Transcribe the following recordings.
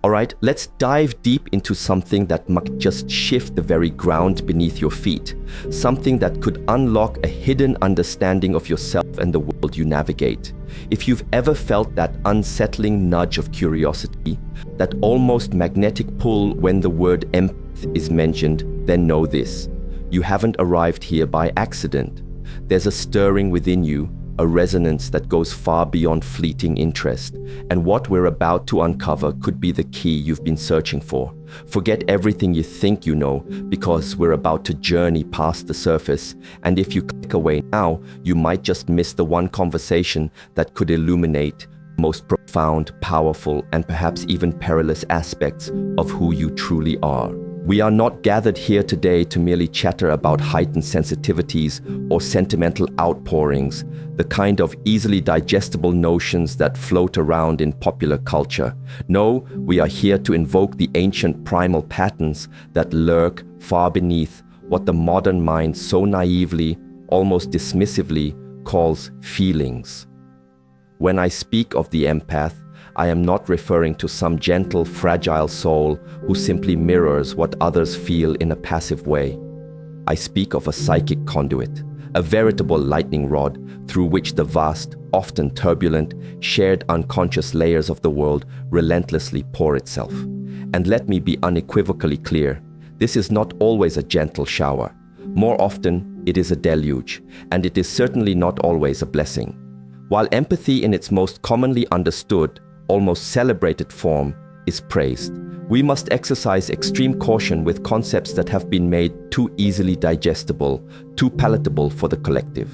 Alright, let's dive deep into something that might just shift the very ground beneath your feet. Something that could unlock a hidden understanding of yourself and the world you navigate. If you've ever felt that unsettling nudge of curiosity, that almost magnetic pull when the word empath is mentioned, then know this. You haven't arrived here by accident. There's a stirring within you, a resonance that goes far beyond fleeting interest, and what we're about to uncover could be the key you've been searching for. Forget everything you think you know, because we're about to journey past the surface, and if you click away now, you might just miss the one conversation that could illuminate the most profound, powerful, and perhaps even perilous aspects of who you truly are. We are not gathered here today to merely chatter about heightened sensitivities or sentimental outpourings, the kind of easily digestible notions that float around in popular culture. No, we are here to invoke the ancient primal patterns that lurk far beneath what the modern mind so naively, almost dismissively, calls feelings. When I speak of the empath, I am not referring to some gentle, fragile soul who simply mirrors what others feel in a passive way. I speak of a psychic conduit, a veritable lightning rod through which the vast, often turbulent, shared unconscious layers of the world relentlessly pour itself. And let me be unequivocally clear, this is not always a gentle shower. More often, it is a deluge, and it is certainly not always a blessing. While empathy in its most commonly understood, almost celebrated form is praised, we must exercise extreme caution with concepts that have been made too easily digestible, too palatable for the collective.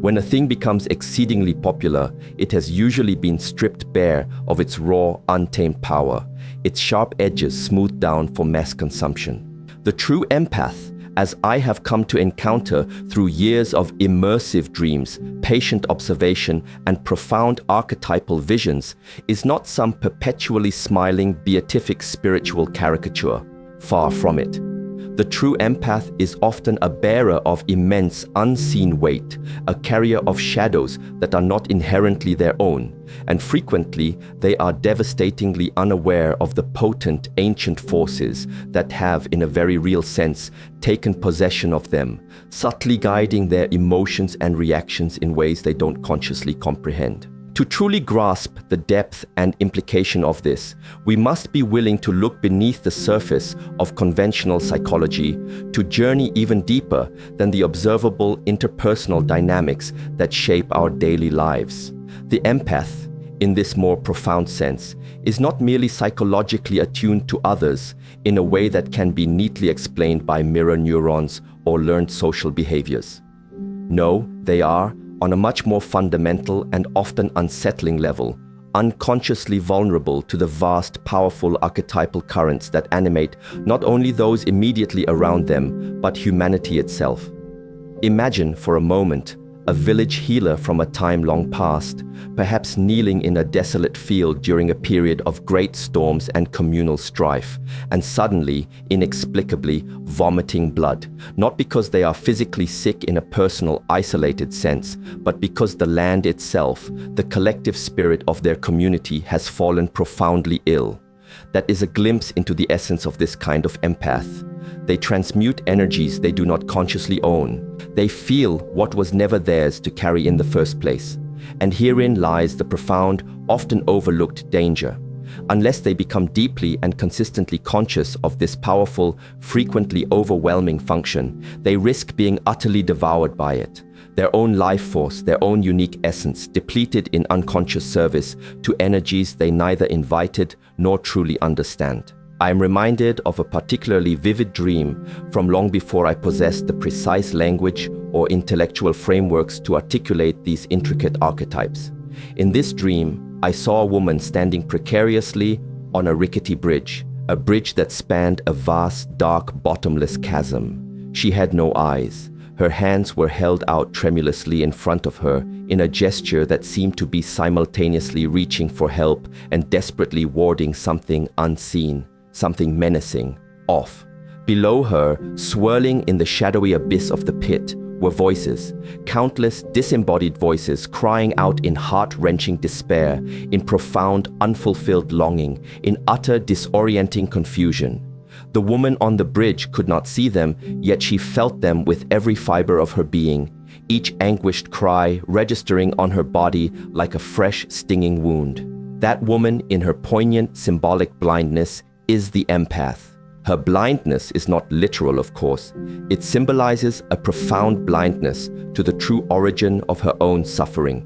When a thing becomes exceedingly popular, it has usually been stripped bare of its raw, untamed power, its sharp edges smoothed down for mass consumption. The true empath, as I have come to encounter through years of immersive dreams, patient observation, and profound archetypal visions, is not some perpetually smiling, beatific spiritual caricature. Far from it. The true empath is often a bearer of immense unseen weight, a carrier of shadows that are not inherently their own, and frequently they are devastatingly unaware of the potent ancient forces that have, in a very real sense, taken possession of them, subtly guiding their emotions and reactions in ways they don't consciously comprehend. To truly grasp the depth and implication of this, we must be willing to look beneath the surface of conventional psychology, to journey even deeper than the observable interpersonal dynamics that shape our daily lives. The empath, in this more profound sense, is not merely psychologically attuned to others in a way that can be neatly explained by mirror neurons or learned social behaviors. No, they are, on a much more fundamental and often unsettling level, unconsciously vulnerable to the vast, powerful archetypal currents that animate not only those immediately around them, but humanity itself. Imagine for a moment a village healer from a time long past, perhaps kneeling in a desolate field during a period of great storms and communal strife, and suddenly, inexplicably, vomiting blood, not because they are physically sick in a personal, isolated sense, but because the land itself, the collective spirit of their community, has fallen profoundly ill. That is a glimpse into the essence of this kind of empath. They transmute energies they do not consciously own. They feel what was never theirs to carry in the first place. And herein lies the profound, often overlooked danger. Unless they become deeply and consistently conscious of this powerful, frequently overwhelming function, they risk being utterly devoured by it. Their own life force, their own unique essence, depleted in unconscious service to energies they neither invited nor truly understand. I am reminded of a particularly vivid dream from long before I possessed the precise language or intellectual frameworks to articulate these intricate archetypes. In this dream, I saw a woman standing precariously on a rickety bridge, a bridge that spanned a vast, dark, bottomless chasm. She had no eyes. Her hands were held out tremulously in front of her in a gesture that seemed to be simultaneously reaching for help and desperately warding something unseen, something menacing, off. Below her, swirling in the shadowy abyss of the pit, were voices, countless disembodied voices crying out in heart-wrenching despair, in profound, unfulfilled longing, in utter, disorienting confusion. The woman on the bridge could not see them, yet she felt them with every fiber of her being, each anguished cry registering on her body like a fresh, stinging wound. That woman, in her poignant, symbolic blindness, is the empath. Her blindness is not literal, of course. It symbolizes a profound blindness to the true origin of her own suffering.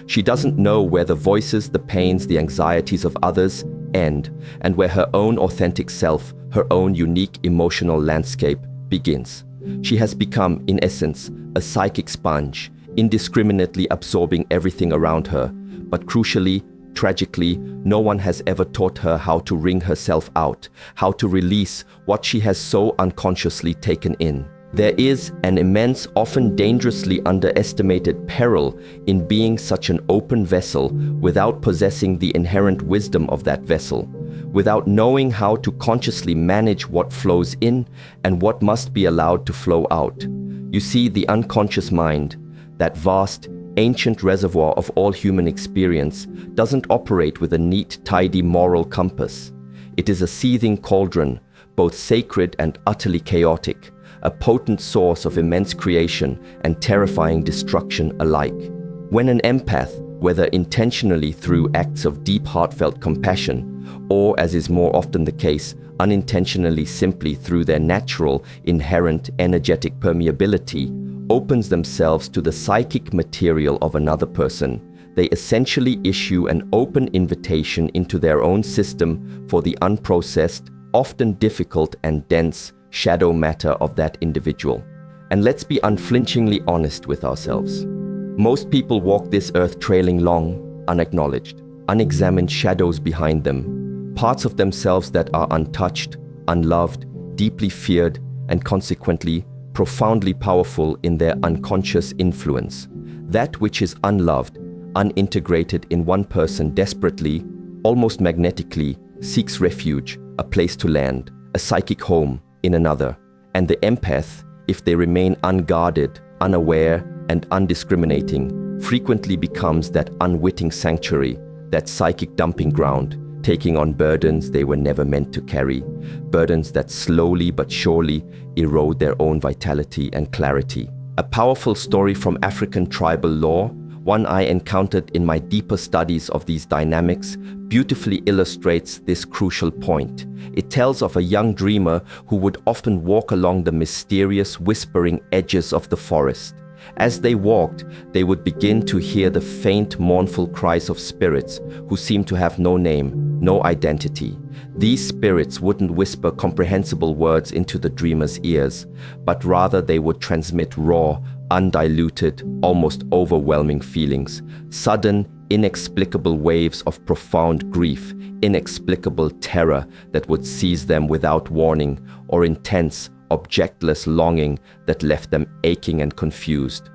She doesn't know where the voices, the pains, the anxieties of others end, and where her own authentic self, her own unique emotional landscape, begins. She has become, in essence, a psychic sponge, indiscriminately absorbing everything around her. But crucially, tragically, no one has ever taught her how to wring herself out, how to release what she has so unconsciously taken in. There is an immense, often dangerously underestimated peril in being such an open vessel without possessing the inherent wisdom of that vessel, without knowing how to consciously manage what flows in and what must be allowed to flow out. You see, the unconscious mind, that vast, ancient reservoir of all human experience, doesn't operate with a neat, tidy moral compass. It is a seething cauldron, both sacred and utterly chaotic, a potent source of immense creation and terrifying destruction alike. When an empath, whether intentionally through acts of deep heartfelt compassion, or, as is more often the case, unintentionally simply through their natural, inherent, energetic permeability, opens themselves to the psychic material of another person, they essentially issue an open invitation into their own system for the unprocessed, often difficult and dense shadow matter of that individual. And let's be unflinchingly honest with ourselves. Most people walk this earth trailing long, unacknowledged, unexamined shadows behind them, parts of themselves that are untouched, unloved, deeply feared, and consequently profoundly powerful in their unconscious influence. That which is unloved, unintegrated in one person desperately, almost magnetically, seeks refuge, a place to land, a psychic home, in another. And the empath, if they remain unguarded, unaware, and undiscriminating, frequently becomes that unwitting sanctuary, that psychic dumping ground, taking on burdens they were never meant to carry, burdens that slowly but surely erode their own vitality and clarity. A powerful story from African tribal lore, one I encountered in my deeper studies of these dynamics, beautifully illustrates this crucial point. It tells of a young dreamer who would often walk along the mysterious, whispering edges of the forest. As they walked, they would begin to hear the faint, mournful cries of spirits who seemed to have no name, no identity. These spirits wouldn't whisper comprehensible words into the dreamer's ears, but rather they would transmit raw, undiluted, almost overwhelming feelings, sudden, inexplicable waves of profound grief, inexplicable terror that would seize them without warning, or intense, objectless longing that left them aching and confused.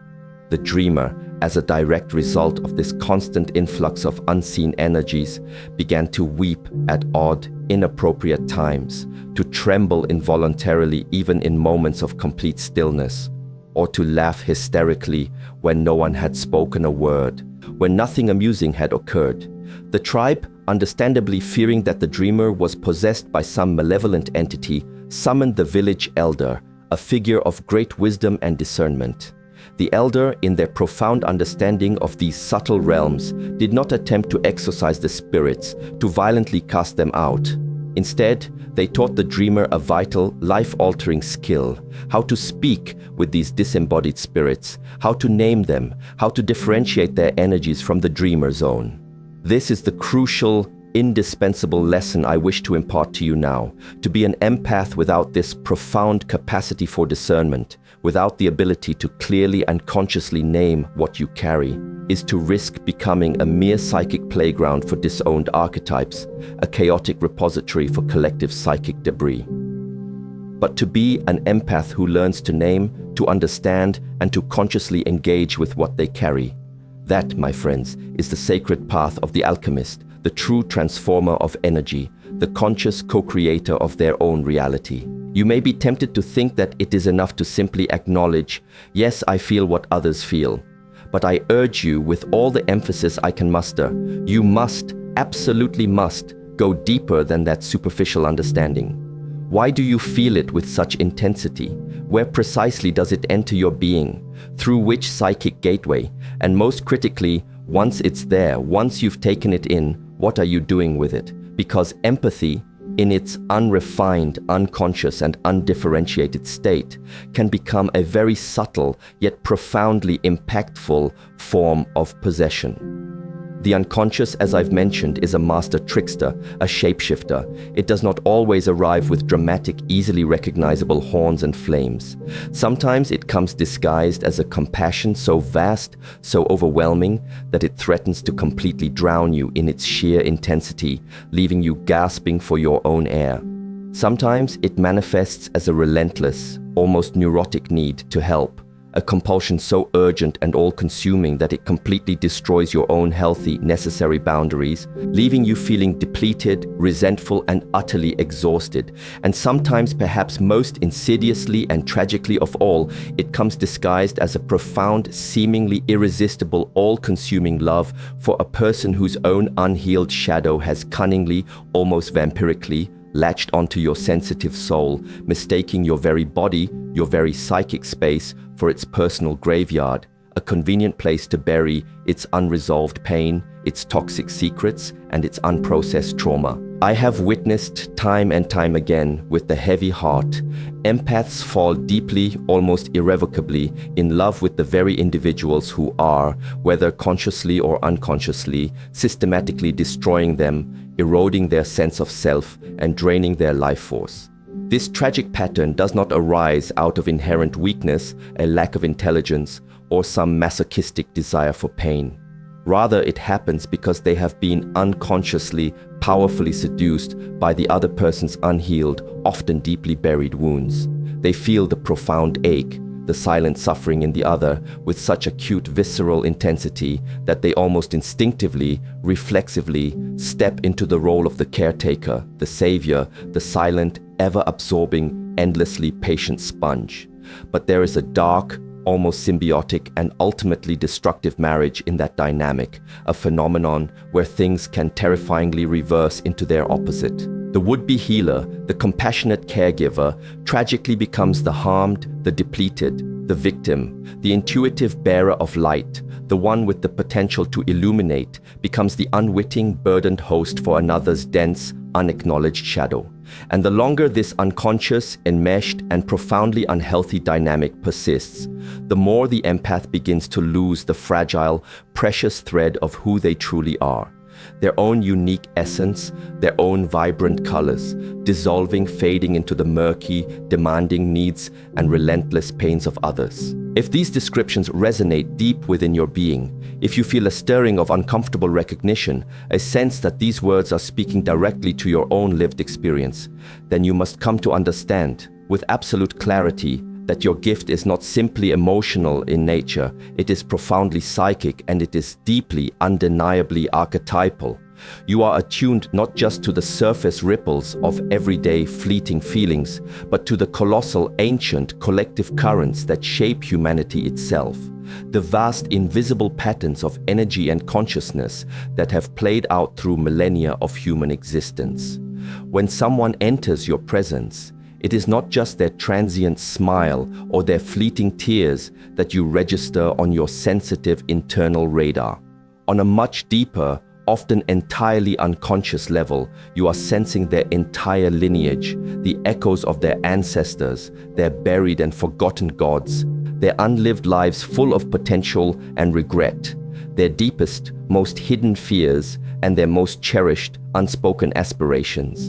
The dreamer, as a direct result of this constant influx of unseen energies, began to weep at odd, inappropriate times, to tremble involuntarily even in moments of complete stillness, or to laugh hysterically when no one had spoken a word, when nothing amusing had occurred. The tribe, understandably fearing that the dreamer was possessed by some malevolent entity, summoned the village elder, a figure of great wisdom and discernment. The elder, in their profound understanding of these subtle realms, did not attempt to exorcise the spirits, to violently cast them out. Instead, they taught the dreamer a vital, life-altering skill: how to speak with these disembodied spirits, how to name them, how to differentiate their energies from the dreamer's own. This is the crucial, indispensable lesson I wish to impart to you now. To be an empath without this profound capacity for discernment, without the ability to clearly and consciously name what you carry, is to risk becoming a mere psychic playground for disowned archetypes, a chaotic repository for collective psychic debris. But to be an empath who learns to name, to understand, and to consciously engage with what they carry, that, my friends, is the sacred path of the alchemist, the true transformer of energy, the conscious co-creator of their own reality. You may be tempted to think that it is enough to simply acknowledge, yes, I feel what others feel. But I urge you with all the emphasis I can muster, you must, absolutely must, go deeper than that superficial understanding. Why do you feel it with such intensity? Where precisely does it enter your being? Through which psychic gateway? And most critically, once it's there, once you've taken it in, what are you doing with it? Because empathy, in its unrefined, unconscious, and undifferentiated state, can become a very subtle yet profoundly impactful form of possession. The unconscious, as I've mentioned, is a master trickster, a shapeshifter. It does not always arrive with dramatic, easily recognizable horns and flames. Sometimes it comes disguised as a compassion so vast, so overwhelming, that it threatens to completely drown you in its sheer intensity, leaving you gasping for your own air. Sometimes it manifests as a relentless, almost neurotic need to help. A compulsion so urgent and all-consuming that it completely destroys your own healthy, necessary boundaries, leaving you feeling depleted, resentful, and utterly exhausted. And sometimes, perhaps most insidiously and tragically of all, it comes disguised as a profound, seemingly irresistible, all-consuming love for a person whose own unhealed shadow has cunningly, almost vampirically, latched onto your sensitive soul, mistaking your very body, your very psychic space, for its personal graveyard, a convenient place to bury its unresolved pain, its toxic secrets, and its unprocessed trauma. I have witnessed time and time again, with the heavy heart, empaths fall deeply, almost irrevocably, in love with the very individuals who are, whether consciously or unconsciously, systematically destroying them, eroding their sense of self, and draining their life force. This tragic pattern does not arise out of inherent weakness, a lack of intelligence, or some masochistic desire for pain. Rather, it happens because they have been unconsciously, powerfully seduced by the other person's unhealed, often deeply buried wounds. They feel the profound ache, the silent suffering in the other with such acute visceral intensity that they almost instinctively, reflexively step into the role of the caretaker, the savior, the silent, ever-absorbing, endlessly patient sponge. But there is a dark, almost symbiotic and ultimately destructive marriage in that dynamic, a phenomenon where things can terrifyingly reverse into their opposite. The would-be healer, the compassionate caregiver, tragically becomes the harmed, the depleted, the victim, the intuitive bearer of light, the one with the potential to illuminate, becomes the unwitting, burdened host for another's dense, unacknowledged shadow. And the longer this unconscious, enmeshed, and profoundly unhealthy dynamic persists, the more the empath begins to lose the fragile, precious thread of who they truly are. Their own unique essence, their own vibrant colors, dissolving, fading into the murky, demanding needs and relentless pains of others. If these descriptions resonate deep within your being, if you feel a stirring of uncomfortable recognition, a sense that these words are speaking directly to your own lived experience, then you must come to understand, with absolute clarity, that your gift is not simply emotional in nature, it is profoundly psychic, and it is deeply, undeniably archetypal. You are attuned not just to the surface ripples of everyday fleeting feelings, but to the colossal, ancient, collective currents that shape humanity itself. The vast, invisible patterns of energy and consciousness that have played out through millennia of human existence. When someone enters your presence, it is not just their transient smile or their fleeting tears that you register on your sensitive internal radar. On a much deeper, often entirely unconscious level, you are sensing their entire lineage, the echoes of their ancestors, their buried and forgotten gods, their unlived lives full of potential and regret, their deepest, most hidden fears, and their most cherished, unspoken aspirations.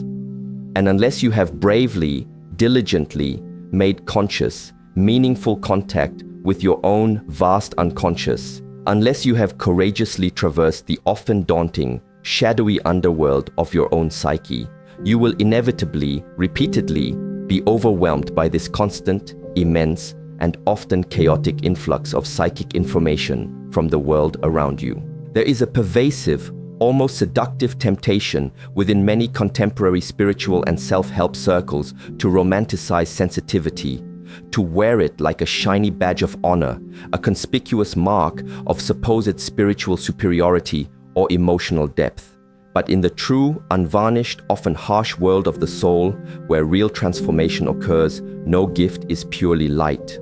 And unless you have bravely, diligently made conscious, meaningful contact with your own vast unconscious, unless you have courageously traversed the often daunting, shadowy underworld of your own psyche, you will inevitably, repeatedly, be overwhelmed by this constant, immense, and often chaotic influx of psychic information from the world around you. There is a pervasive, almost seductive temptation within many contemporary spiritual and self-help circles to romanticize sensitivity, to wear it like a shiny badge of honor, a conspicuous mark of supposed spiritual superiority or emotional depth. But in the true, unvarnished, often harsh world of the soul, where real transformation occurs, no gift is purely light.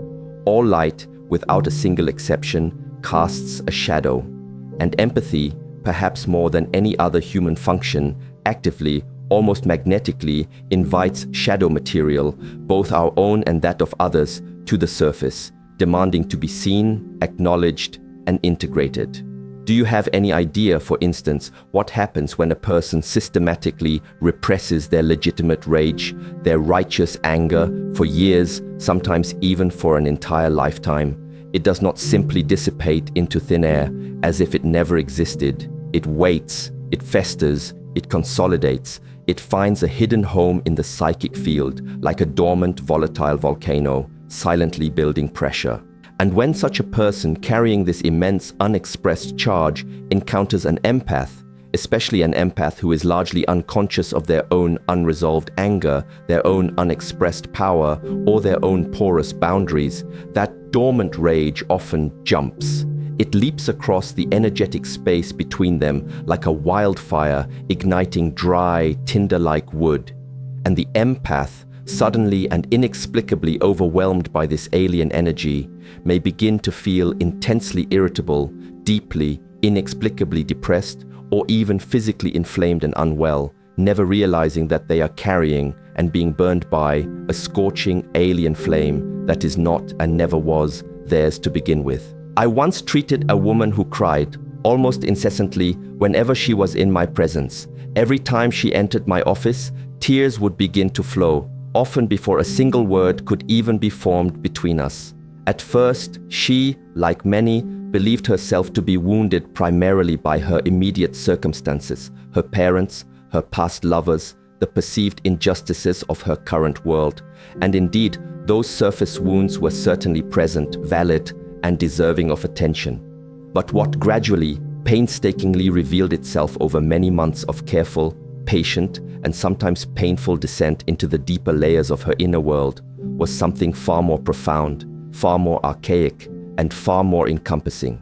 All light, without a single exception, casts a shadow. And empathy, perhaps more than any other human function, actively, almost magnetically, invites shadow material, both our own and that of others, to the surface, demanding to be seen, acknowledged, and integrated. Do you have any idea, for instance, what happens when a person systematically represses their legitimate rage, their righteous anger, for years, sometimes even for an entire lifetime? It does not simply dissipate into thin air, as if it never existed. It waits, it festers, it consolidates, it finds a hidden home in the psychic field, like a dormant, volatile volcano, silently building pressure. And when such a person carrying this immense unexpressed charge encounters an empath, especially an empath who is largely unconscious of their own unresolved anger, their own unexpressed power, or their own porous boundaries, that dormant rage often jumps. It leaps across the energetic space between them like a wildfire igniting dry, tinder-like wood. And the empath, suddenly and inexplicably overwhelmed by this alien energy, may begin to feel intensely irritable, deeply, inexplicably depressed, or even physically inflamed and unwell, never realizing that they are carrying and being burned by a scorching alien flame that is not and never was theirs to begin with. I once treated a woman who cried, almost incessantly, whenever she was in my presence. Every time she entered my office, tears would begin to flow, often before a single word could even be formed between us. At first, she, like many, believed herself to be wounded primarily by her immediate circumstances, her parents, her past lovers, the perceived injustices of her current world. And indeed, those surface wounds were certainly present, valid, and deserving of attention. But what gradually, painstakingly revealed itself over many months of careful, patient, and sometimes painful descent into the deeper layers of her inner world was something far more profound, far more archaic, and far more encompassing.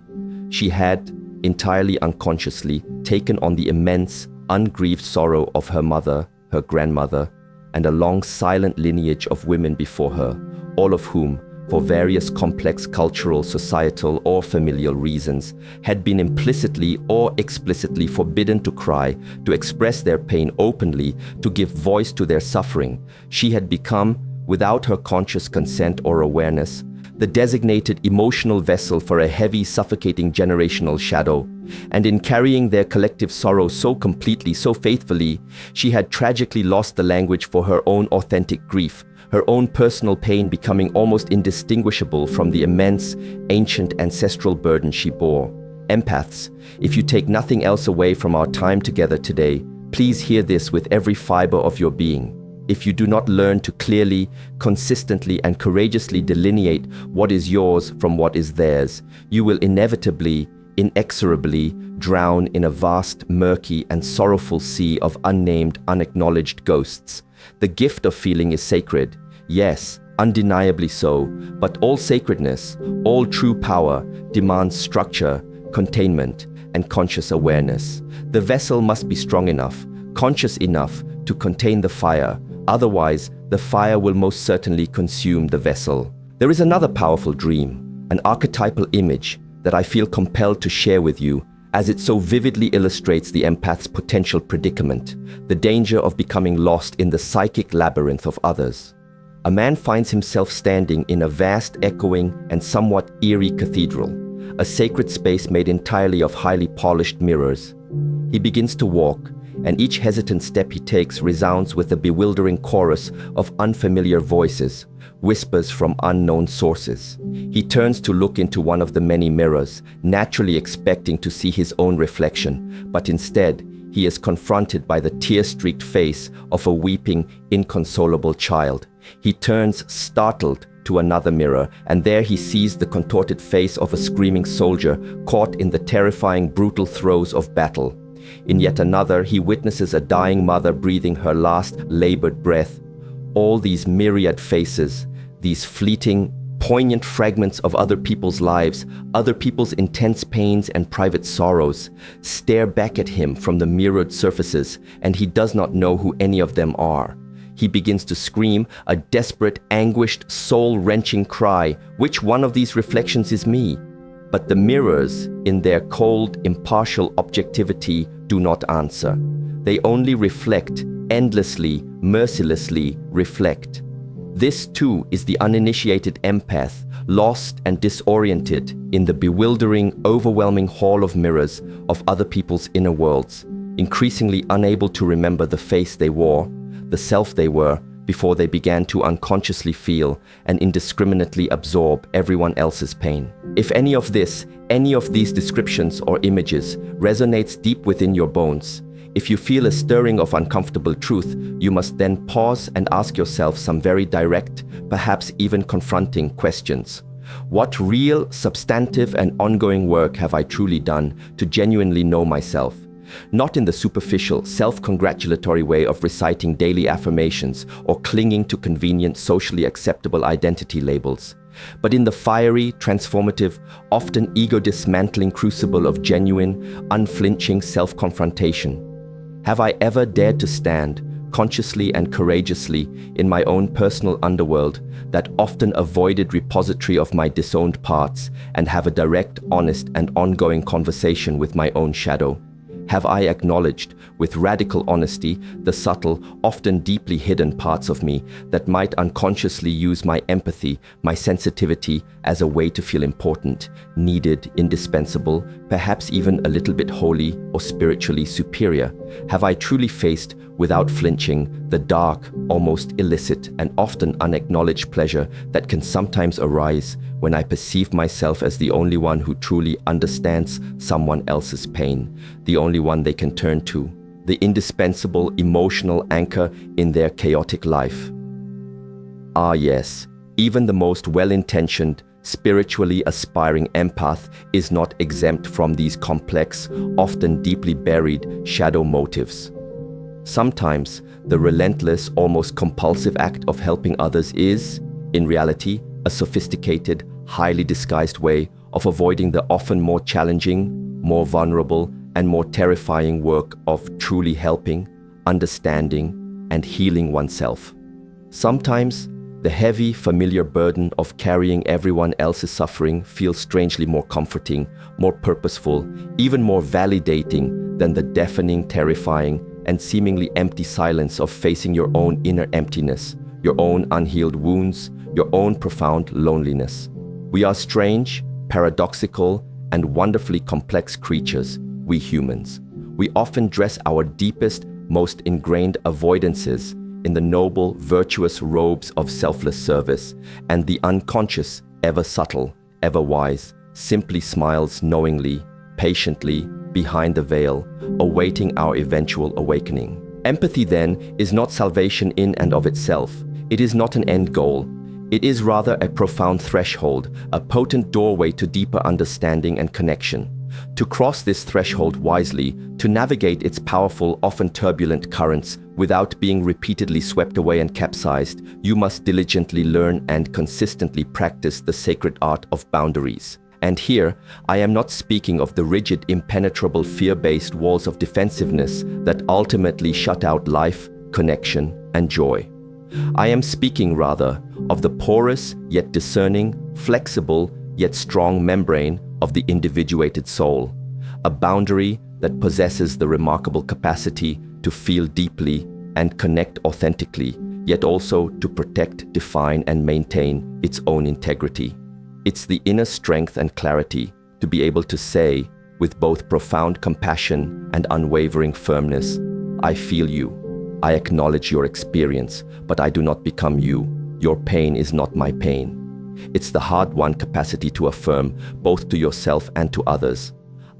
She had, entirely unconsciously, taken on the immense, ungrieved sorrow of her mother, her grandmother, and a long silent lineage of women before her, all of whom, for various complex cultural, societal, or familial reasons, had been implicitly or explicitly forbidden to cry, to express their pain openly, to give voice to their suffering. She had become, without her conscious consent or awareness, the designated emotional vessel for a heavy, suffocating generational shadow. And in carrying their collective sorrow so completely, so faithfully, she had tragically lost the language for her own authentic grief, her own personal pain becoming almost indistinguishable from the immense, ancient ancestral burden she bore. Empaths, if you take nothing else away from our time together today, please hear this with every fiber of your being. If you do not learn to clearly, consistently, and courageously delineate what is yours from what is theirs, you will inevitably, inexorably drown in a vast, murky, and sorrowful sea of unnamed, unacknowledged ghosts. The gift of feeling is sacred, yes, undeniably so, but all sacredness, all true power, demands structure, containment, and conscious awareness. The vessel must be strong enough, conscious enough to contain the fire. Otherwise, the fire will most certainly consume the vessel. There is another powerful dream, an archetypal image that I feel compelled to share with you, as it so vividly illustrates the empath's potential predicament, the danger of becoming lost in the psychic labyrinth of others. A man finds himself standing in a vast, echoing, and somewhat eerie cathedral, a sacred space made entirely of highly polished mirrors. He begins to walk, and each hesitant step he takes resounds with a bewildering chorus of unfamiliar voices, whispers from unknown sources. He turns to look into one of the many mirrors, naturally expecting to see his own reflection, but instead, he is confronted by the tear-streaked face of a weeping, inconsolable child. He turns, startled, to another mirror, and there he sees the contorted face of a screaming soldier caught in the terrifying, brutal throes of battle. In yet another, he witnesses a dying mother breathing her last labored breath. All these myriad faces, these fleeting, poignant fragments of other people's lives, other people's intense pains and private sorrows, stare back at him from the mirrored surfaces, and he does not know who any of them are. He begins to scream, a desperate, anguished, soul-wrenching cry. Which one of these reflections is me? But the mirrors, in their cold, impartial objectivity, do not answer. They only reflect, endlessly, mercilessly reflect. This too is the uninitiated empath, lost and disoriented in the bewildering, overwhelming hall of mirrors of other people's inner worlds, increasingly unable to remember the face they wore, the self they were, before they began to unconsciously feel and indiscriminately absorb everyone else's pain. If any of these descriptions or images resonates deep within your bones, if you feel a stirring of uncomfortable truth, you must then pause and ask yourself some very direct, perhaps even confronting questions. What real, substantive and ongoing work have I truly done to genuinely know myself? Not in the superficial, self-congratulatory way of reciting daily affirmations or clinging to convenient, socially acceptable identity labels, but in the fiery, transformative, often ego-dismantling crucible of genuine, unflinching self-confrontation. Have I ever dared to stand, consciously and courageously, in my own personal underworld, that often avoided repository of my disowned parts, and have a direct, honest and ongoing conversation with my own shadow? Have I acknowledged, with radical honesty, the subtle, often deeply hidden parts of me that might unconsciously use my empathy, my sensitivity, as a way to feel important, needed, indispensable, perhaps even a little bit holy or spiritually superior? Have I truly faced, without flinching, the dark, almost illicit and often unacknowledged pleasure that can sometimes arise when I perceive myself as the only one who truly understands someone else's pain, the only one they can turn to, the indispensable emotional anchor in their chaotic life? Ah yes, even the most well-intentioned, spiritually aspiring empath is not exempt from these complex, often deeply buried shadow motives. Sometimes, the relentless, almost compulsive act of helping others is, in reality, a sophisticated, highly disguised way of avoiding the often more challenging, more vulnerable, and more terrifying work of truly helping, understanding, and healing oneself. Sometimes, the heavy, familiar burden of carrying everyone else's suffering feels strangely more comforting, more purposeful, even more validating than the deafening, terrifying, and seemingly empty silence of facing your own inner emptiness, your own unhealed wounds, your own profound loneliness. We are strange, paradoxical, and wonderfully complex creatures, we humans. We often dress our deepest, most ingrained avoidances in the noble, virtuous robes of selfless service, and the unconscious, ever subtle, ever wise, simply smiles knowingly, patiently, behind the veil, awaiting our eventual awakening. Empathy, then, is not salvation in and of itself. It is not an end goal. It is rather a profound threshold, a potent doorway to deeper understanding and connection. To cross this threshold wisely, to navigate its powerful, often turbulent currents without being repeatedly swept away and capsized, you must diligently learn and consistently practice the sacred art of boundaries. And here, I am not speaking of the rigid, impenetrable, fear-based walls of defensiveness that ultimately shut out life, connection, and joy. I am speaking rather of the porous yet discerning, flexible yet strong membrane of the individuated soul, a boundary that possesses the remarkable capacity to feel deeply and connect authentically, yet also to protect, define, and maintain its own integrity. It's the inner strength and clarity to be able to say, with both profound compassion and unwavering firmness, I feel you. I acknowledge your experience, but I do not become you. Your pain is not my pain. It's the hard-won capacity to affirm, both to yourself and to others,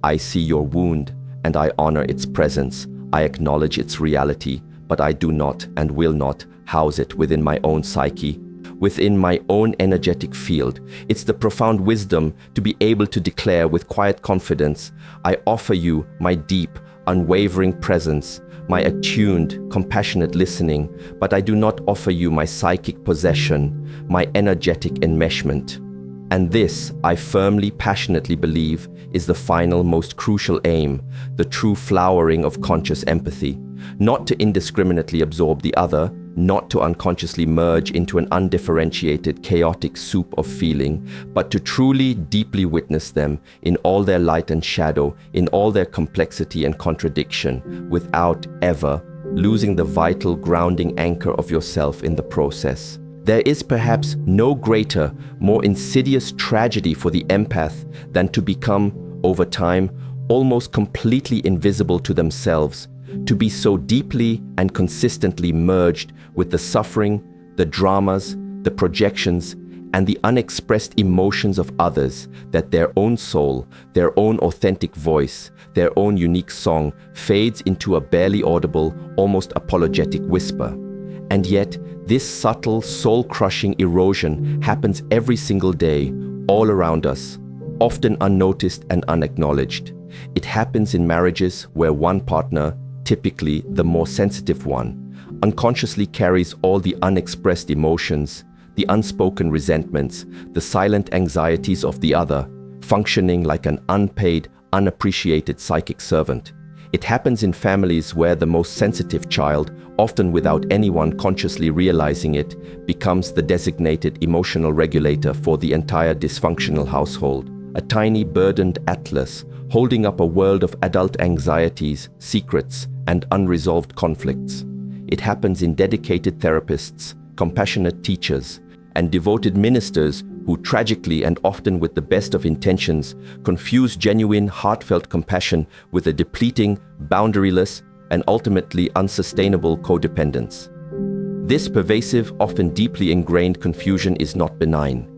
I see your wound, and I honor its presence. I acknowledge its reality, but I do not and will not house it within my own psyche, within my own energetic field. It's the profound wisdom to be able to declare with quiet confidence, I offer you my deep, unwavering presence, my attuned, compassionate listening, but I do not offer you my psychic possession, my energetic enmeshment. And this, I firmly, passionately believe, is the final, most crucial aim, the true flowering of conscious empathy. Not to indiscriminately absorb the other, not to unconsciously merge into an undifferentiated, chaotic soup of feeling, but to truly, deeply witness them in all their light and shadow, in all their complexity and contradiction, without ever losing the vital, grounding anchor of yourself in the process. There is perhaps no greater, more insidious tragedy for the empath than to become, over time, almost completely invisible to themselves, to be so deeply and consistently merged with the suffering, the dramas, the projections, and the unexpressed emotions of others that their own soul, their own authentic voice, their own unique song fades into a barely audible, almost apologetic whisper. And yet, this subtle, soul-crushing erosion happens every single day, all around us, often unnoticed and unacknowledged. It happens in marriages where one partner, typically the more sensitive one, unconsciously carries all the unexpressed emotions, the unspoken resentments, the silent anxieties of the other, functioning like an unpaid, unappreciated psychic servant. It happens in families where the most sensitive child, often without anyone consciously realizing it, becomes the designated emotional regulator for the entire dysfunctional household, a tiny burdened atlas holding up a world of adult anxieties, secrets, and unresolved conflicts. It happens in dedicated therapists, compassionate teachers, and devoted ministers who tragically and often with the best of intentions confuse genuine, heartfelt compassion with a depleting, boundaryless, and ultimately unsustainable codependence. This pervasive, often deeply ingrained confusion is not benign.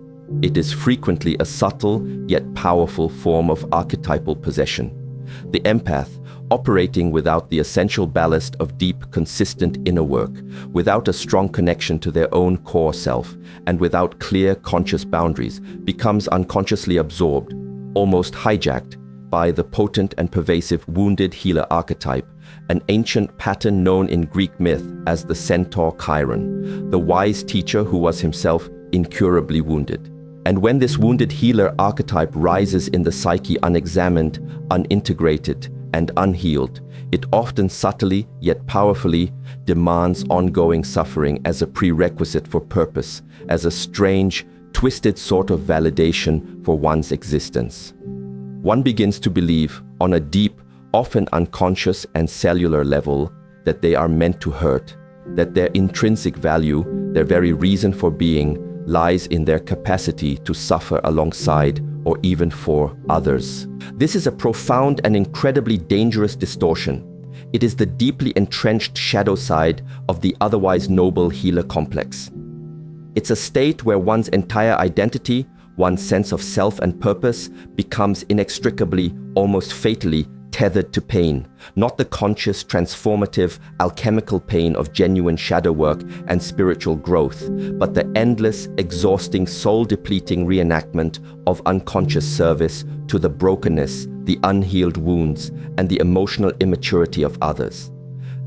It is frequently a subtle yet powerful form of archetypal possession. The empath, operating without the essential ballast of deep, consistent inner work, without a strong connection to their own core self, and without clear, conscious boundaries, becomes unconsciously absorbed, almost hijacked, by the potent and pervasive wounded healer archetype, an ancient pattern known in Greek myth as the centaur Chiron, the wise teacher who was himself incurably wounded. And when this wounded healer archetype rises in the psyche unexamined, unintegrated, and unhealed, it often subtly yet powerfully demands ongoing suffering as a prerequisite for purpose, as a strange, twisted sort of validation for one's existence. One begins to believe, on a deep, often unconscious and cellular level, that they are meant to hurt, that their intrinsic value, their very reason for being, lies in their capacity to suffer alongside or even for others. This is a profound and incredibly dangerous distortion. It is the deeply entrenched shadow side of the otherwise noble healer complex. It's a state where one's entire identity, one's sense of self and purpose becomes inextricably, almost fatally, tethered to pain, not the conscious, transformative, alchemical pain of genuine shadow work and spiritual growth, but the endless, exhausting, soul-depleting reenactment of unconscious service to the brokenness, the unhealed wounds, and the emotional immaturity of others.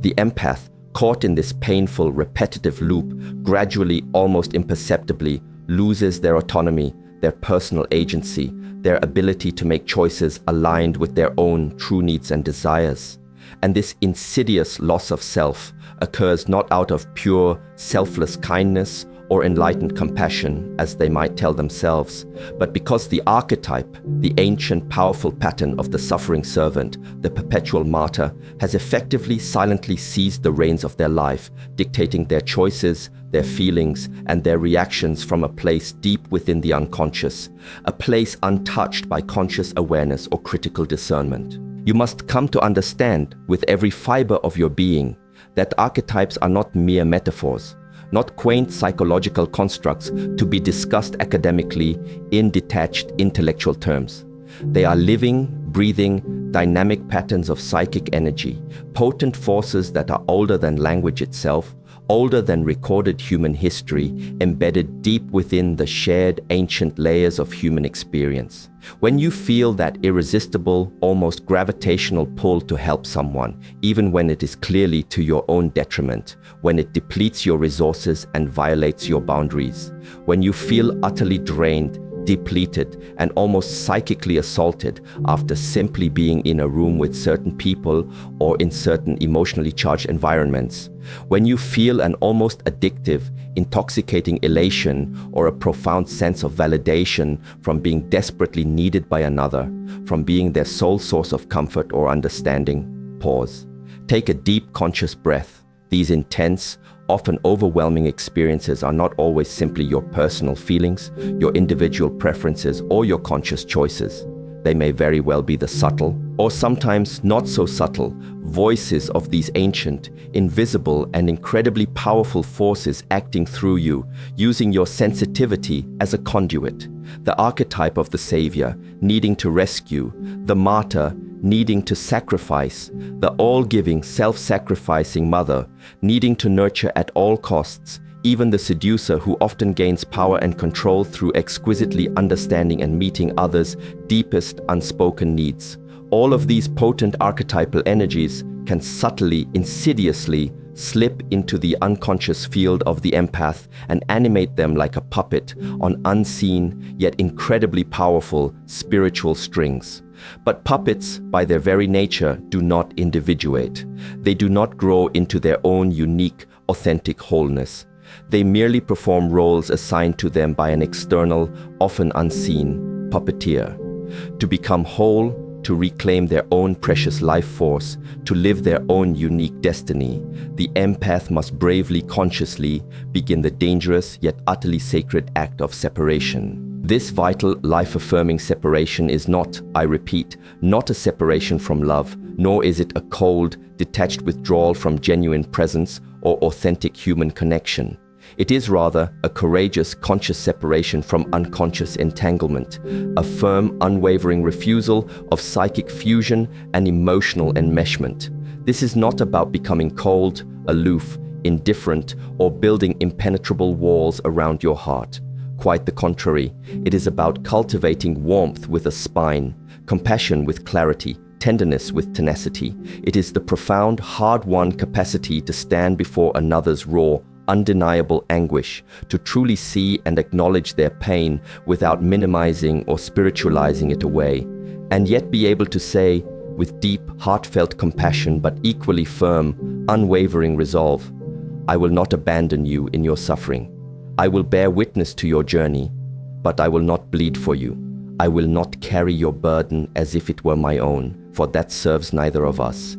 The empath, caught in this painful, repetitive loop, gradually, almost imperceptibly, loses their autonomy, their personal agency, their ability to make choices aligned with their own true needs and desires. And this insidious loss of self occurs not out of pure, selfless kindness or enlightened compassion, as they might tell themselves, but because the archetype, the ancient powerful pattern of the suffering servant, the perpetual martyr, has effectively silently seized the reins of their life, dictating their choices, their feelings, and their reactions from a place deep within the unconscious, a place untouched by conscious awareness or critical discernment. You must come to understand, with every fiber of your being, that archetypes are not mere metaphors, not quaint psychological constructs to be discussed academically in detached intellectual terms. They are living, breathing, dynamic patterns of psychic energy, potent forces that are older than language itself, older than recorded human history, embedded deep within the shared ancient layers of human experience. When you feel that irresistible, almost gravitational pull to help someone, even when it is clearly to your own detriment, when it depletes your resources and violates your boundaries, when you feel utterly drained, depleted, and almost psychically assaulted after simply being in a room with certain people or in certain emotionally charged environments, when you feel an almost addictive, intoxicating elation or a profound sense of validation from being desperately needed by another, from being their sole source of comfort or understanding, pause. Take a deep conscious breath. These intense, often overwhelming experiences are not always simply your personal feelings, your individual preferences, or your conscious choices. They may very well be the subtle, or sometimes not so subtle, voices of these ancient, invisible, and incredibly powerful forces acting through you, using your sensitivity as a conduit. The archetype of the savior, needing to rescue, the martyr, needing to sacrifice, the all-giving, self-sacrificing mother, needing to nurture at all costs, even the seducer who often gains power and control through exquisitely understanding and meeting others' deepest unspoken needs. All of these potent archetypal energies can subtly, insidiously slip into the unconscious field of the empath and animate them like a puppet on unseen yet incredibly powerful spiritual strings. But puppets, by their very nature, do not individuate. They do not grow into their own unique, authentic wholeness. They merely perform roles assigned to them by an external, often unseen, puppeteer. To become whole, to reclaim their own precious life force, to live their own unique destiny, the empath must bravely, consciously begin the dangerous yet utterly sacred act of separation. This vital, life-affirming separation is not, I repeat, not a separation from love, nor is it a cold, detached withdrawal from genuine presence or authentic human connection. It is rather a courageous, conscious separation from unconscious entanglement, a firm, unwavering refusal of psychic fusion and emotional enmeshment. This is not about becoming cold, aloof, indifferent, or building impenetrable walls around your heart. Quite the contrary, it is about cultivating warmth with a spine, compassion with clarity, tenderness with tenacity. It is the profound, hard-won capacity to stand before another's raw, undeniable anguish, to truly see and acknowledge their pain without minimizing or spiritualizing it away, and yet be able to say, with deep, heartfelt compassion but equally firm, unwavering resolve, I will not abandon you in your suffering. I will bear witness to your journey, but I will not bleed for you. I will not carry your burden as if it were my own, for that serves neither of us.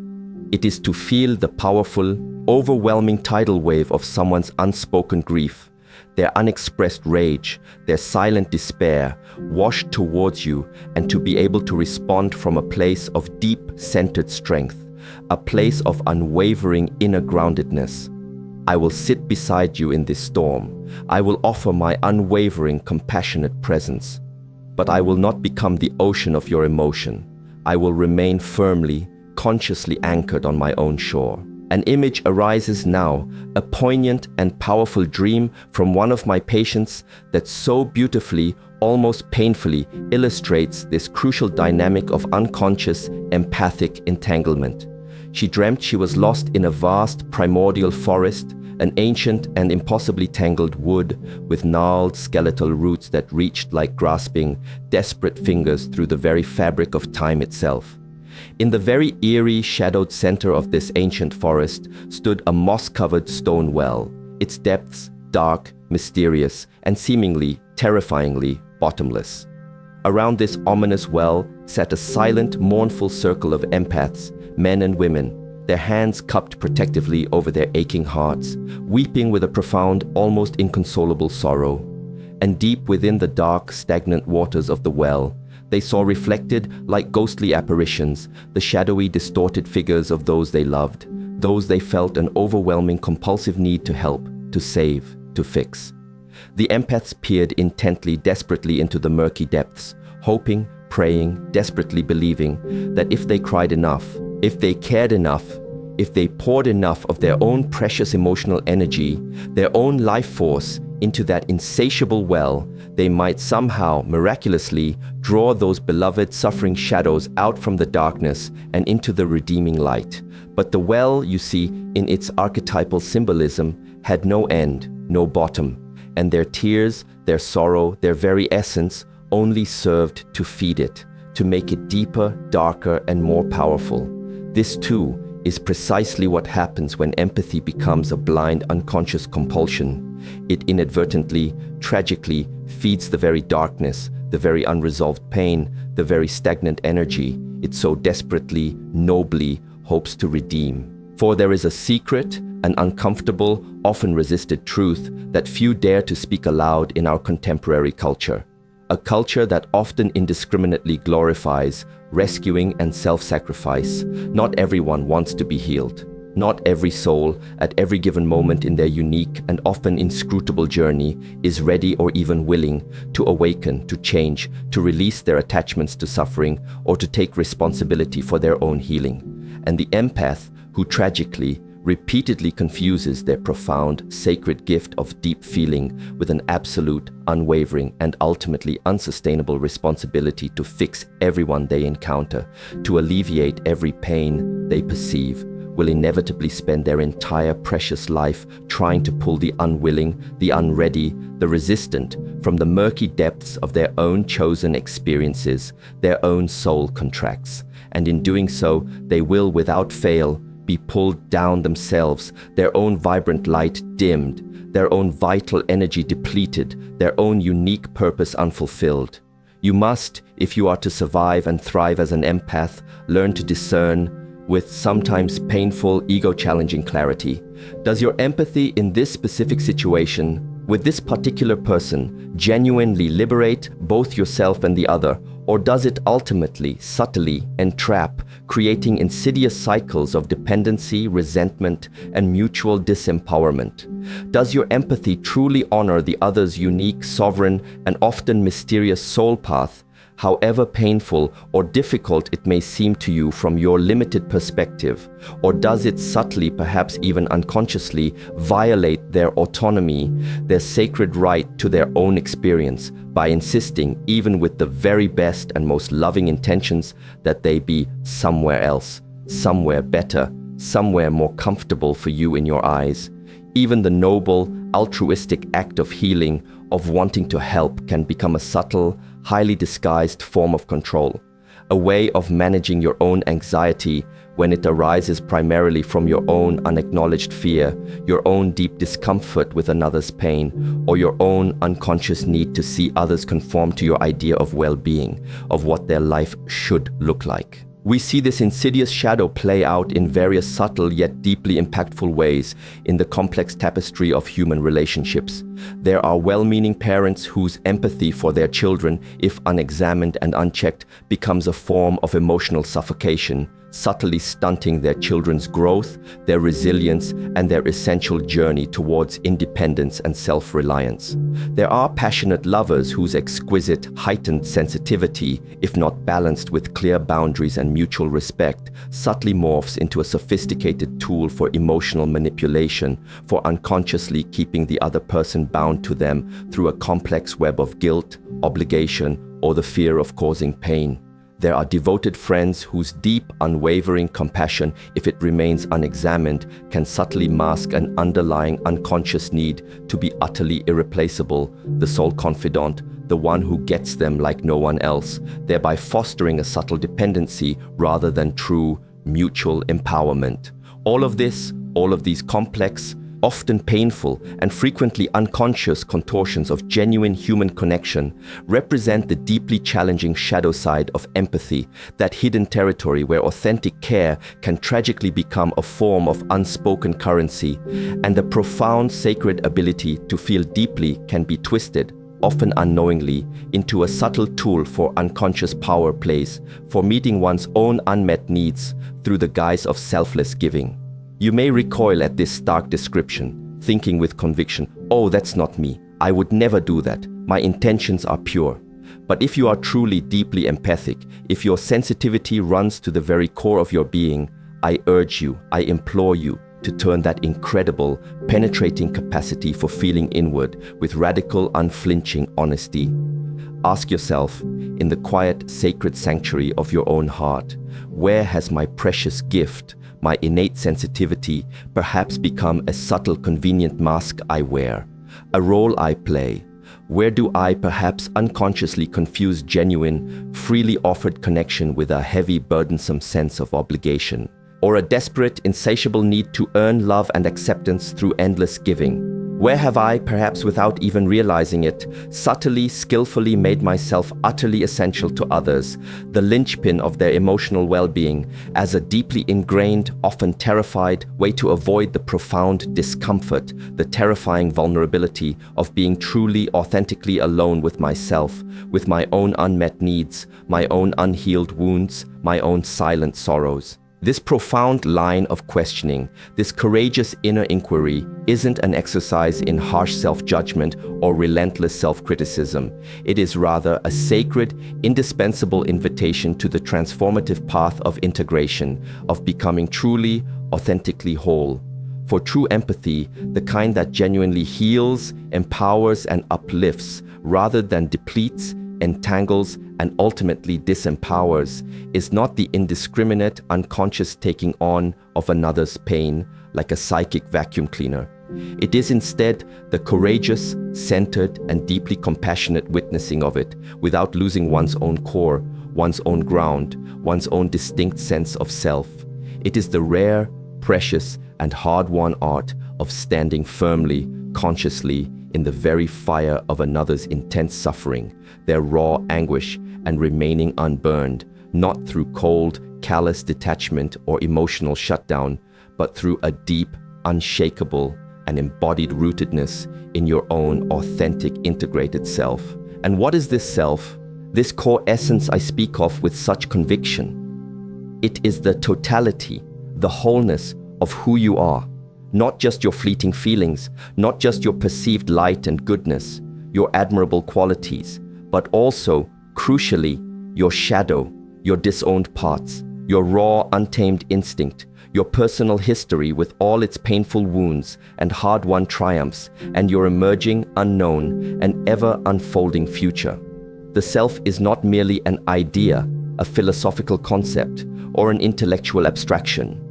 It is to feel the powerful, overwhelming tidal wave of someone's unspoken grief, their unexpressed rage, their silent despair, wash towards you, and to be able to respond from a place of deep, centered strength, a place of unwavering inner groundedness. I will sit beside you in this storm. I will offer my unwavering, compassionate presence. But I will not become the ocean of your emotion. I will remain firmly, consciously anchored on my own shore. An image arises now, a poignant and powerful dream from one of my patients that so beautifully, almost painfully, illustrates this crucial dynamic of unconscious, empathic entanglement. She dreamt she was lost in a vast, primordial forest, an ancient and impossibly tangled wood with gnarled skeletal roots that reached like grasping, desperate fingers through the very fabric of time itself. In the very eerie, shadowed center of this ancient forest stood a moss-covered stone well, its depths dark, mysterious, and seemingly, terrifyingly bottomless. Around this ominous well sat a silent, mournful circle of empaths, men and women, their hands cupped protectively over their aching hearts, weeping with a profound, almost inconsolable sorrow. And deep within the dark, stagnant waters of the well, they saw reflected, like ghostly apparitions, the shadowy, distorted figures of those they loved, those they felt an overwhelming, compulsive need to help, to save, to fix. The empaths peered intently, desperately into the murky depths, hoping, praying, desperately believing that if they cried enough, if they cared enough, if they poured enough of their own precious emotional energy, their own life force, into that insatiable well, they might somehow, miraculously, draw those beloved suffering shadows out from the darkness and into the redeeming light. But the well, you see, in its archetypal symbolism, had no end, no bottom, and their tears, their sorrow, their very essence, only served to feed it, to make it deeper, darker, and more powerful. This, too, is precisely what happens when empathy becomes a blind, unconscious compulsion. It inadvertently, tragically feeds the very darkness, the very unresolved pain, the very stagnant energy it so desperately, nobly hopes to redeem. For there is a secret, an uncomfortable, often resisted truth that few dare to speak aloud in our contemporary culture. A culture that often indiscriminately glorifies rescuing and self-sacrifice. Not everyone wants to be healed. Not every soul, at every given moment in their unique and often inscrutable journey, is ready or even willing to awaken, to change, to release their attachments to suffering, or to take responsibility for their own healing. And the empath, who tragically, repeatedly confuses their profound, sacred gift of deep feeling with an absolute, unwavering, and ultimately unsustainable responsibility to fix everyone they encounter, to alleviate every pain they perceive, will inevitably spend their entire precious life trying to pull the unwilling, the unready, the resistant from the murky depths of their own chosen experiences, their own soul contracts. And in doing so, they will, without fail, be pulled down themselves, their own vibrant light dimmed, their own vital energy depleted, their own unique purpose unfulfilled. You must, if you are to survive and thrive as an empath, learn to discern, with sometimes painful, ego-challenging clarity. Does your empathy in this specific situation, with this particular person, genuinely liberate both yourself and the other, or does it ultimately, subtly entrap, creating insidious cycles of dependency, resentment, and mutual disempowerment? Does your empathy truly honor the other's unique, sovereign, and often mysterious soul path, however painful or difficult it may seem to you from your limited perspective? Or does it subtly, perhaps even unconsciously, violate their autonomy, their sacred right to their own experience, by insisting, even with the very best and most loving intentions, that they be somewhere else, somewhere better, somewhere more comfortable for you in your eyes? Even the noble, altruistic act of healing, of wanting to help, can become a subtle, highly disguised form of control, a way of managing your own anxiety when it arises primarily from your own unacknowledged fear, your own deep discomfort with another's pain, or your own unconscious need to see others conform to your idea of well-being, of what their life should look like. We see this insidious shadow play out in various subtle yet deeply impactful ways in the complex tapestry of human relationships. There are well-meaning parents whose empathy for their children, if unexamined and unchecked, becomes a form of emotional suffocation, subtly stunting their children's growth, their resilience, and their essential journey towards independence and self-reliance. There are passionate lovers whose exquisite, heightened sensitivity, if not balanced with clear boundaries and mutual respect, subtly morphs into a sophisticated tool for emotional manipulation, for unconsciously keeping the other person bound to them through a complex web of guilt, obligation, or the fear of causing pain. There are devoted friends whose deep, unwavering compassion, if it remains unexamined, can subtly mask an underlying unconscious need to be utterly irreplaceable, the sole confidant, the one who gets them like no one else, thereby fostering a subtle dependency rather than true, mutual empowerment. All of these complex, often painful and frequently unconscious contortions of genuine human connection represent the deeply challenging shadow side of empathy, that hidden territory where authentic care can tragically become a form of unspoken currency, and the profound sacred ability to feel deeply can be twisted, often unknowingly, into a subtle tool for unconscious power plays, for meeting one's own unmet needs through the guise of selfless giving. You may recoil at this stark description, thinking with conviction, "Oh, that's not me. I would never do that. My intentions are pure." But if you are truly deeply empathic, if your sensitivity runs to the very core of your being, I urge you, I implore you to turn that incredible, penetrating capacity for feeling inward with radical, unflinching honesty. Ask yourself, in the quiet, sacred sanctuary of your own heart, where has my precious gift, my innate sensitivity, perhaps become a subtle, convenient mask I wear, a role I play? Where do I perhaps unconsciously confuse genuine, freely offered connection with a heavy, burdensome sense of obligation, or a desperate, insatiable need to earn love and acceptance through endless giving? Where have I, perhaps without even realizing it, subtly, skillfully made myself utterly essential to others, the linchpin of their emotional well-being, as a deeply ingrained, often terrified way to avoid the profound discomfort, the terrifying vulnerability of being truly, authentically alone with myself, with my own unmet needs, my own unhealed wounds, my own silent sorrows? This profound line of questioning, this courageous inner inquiry, isn't an exercise in harsh self-judgment or relentless self-criticism. It is rather a sacred, indispensable invitation to the transformative path of integration, of becoming truly, authentically whole. For true empathy, the kind that genuinely heals, empowers, and uplifts, rather than depletes, entangles, and ultimately disempowers, is not the indiscriminate, unconscious taking on of another's pain like a psychic vacuum cleaner. It is instead the courageous, centered, and deeply compassionate witnessing of it without losing one's own core, one's own ground, one's own distinct sense of self. It is the rare, precious, and hard-won art of standing firmly, consciously, in the very fire of another's intense suffering, their raw anguish, and remaining unburned, not through cold, callous detachment or emotional shutdown, but through a deep, unshakable, and embodied rootedness in your own authentic, integrated self. And what is this self, this core essence I speak of with such conviction? It is the totality, the wholeness of who you are. Not just your fleeting feelings, not just your perceived light and goodness, your admirable qualities, but also, crucially, your shadow, your disowned parts, your raw, untamed instinct, your personal history with all its painful wounds and hard-won triumphs, and your emerging, unknown, and ever-unfolding future. The self is not merely an idea, a philosophical concept, or an intellectual abstraction.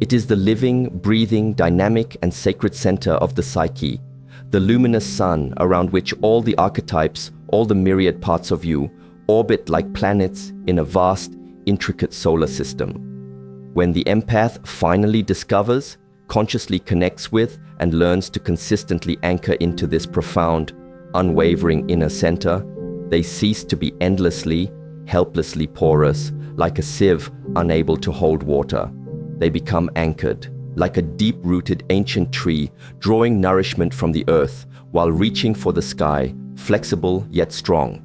It is the living, breathing, dynamic, and sacred center of the psyche, the luminous sun around which all the archetypes, all the myriad parts of you, orbit like planets in a vast, intricate solar system. When the empath finally discovers, consciously connects with, and learns to consistently anchor into this profound, unwavering inner center, they cease to be endlessly, helplessly porous, like a sieve unable to hold water. They become anchored, like a deep-rooted ancient tree drawing nourishment from the earth while reaching for the sky, flexible yet strong.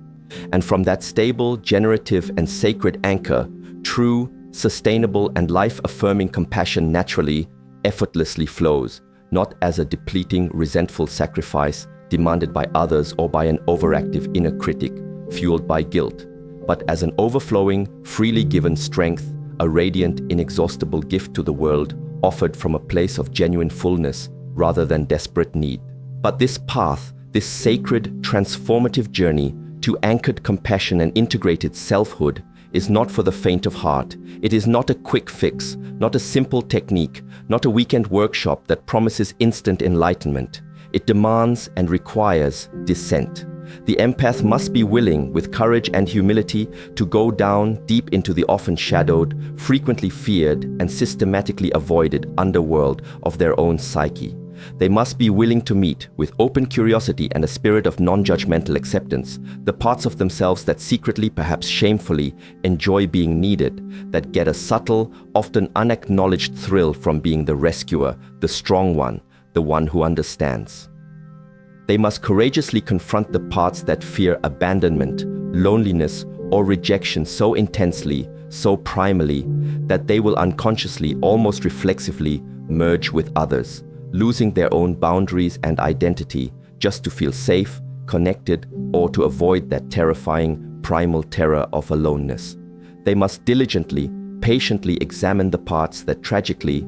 And from that stable, generative, and sacred anchor, true, sustainable, and life-affirming compassion naturally, effortlessly flows, not as a depleting, resentful sacrifice demanded by others or by an overactive inner critic fueled by guilt, but as an overflowing, freely given strength, a radiant, inexhaustible gift to the world, offered from a place of genuine fullness rather than desperate need. But this path, this sacred, transformative journey to anchored compassion and integrated selfhood is not for the faint of heart. It is not a quick fix, not a simple technique, not a weekend workshop that promises instant enlightenment. It demands and requires descent. The empath must be willing, with courage and humility, to go down deep into the often shadowed, frequently feared, and systematically avoided underworld of their own psyche. They must be willing to meet, with open curiosity and a spirit of non-judgmental acceptance, the parts of themselves that secretly, perhaps shamefully, enjoy being needed, that get a subtle, often unacknowledged thrill from being the rescuer, the strong one, the one who understands. They must courageously confront the parts that fear abandonment, loneliness, or rejection so intensely, so primally, that they will unconsciously, almost reflexively, merge with others, losing their own boundaries and identity just to feel safe, connected, or to avoid that terrifying, primal terror of aloneness. They must diligently, patiently examine the parts that tragically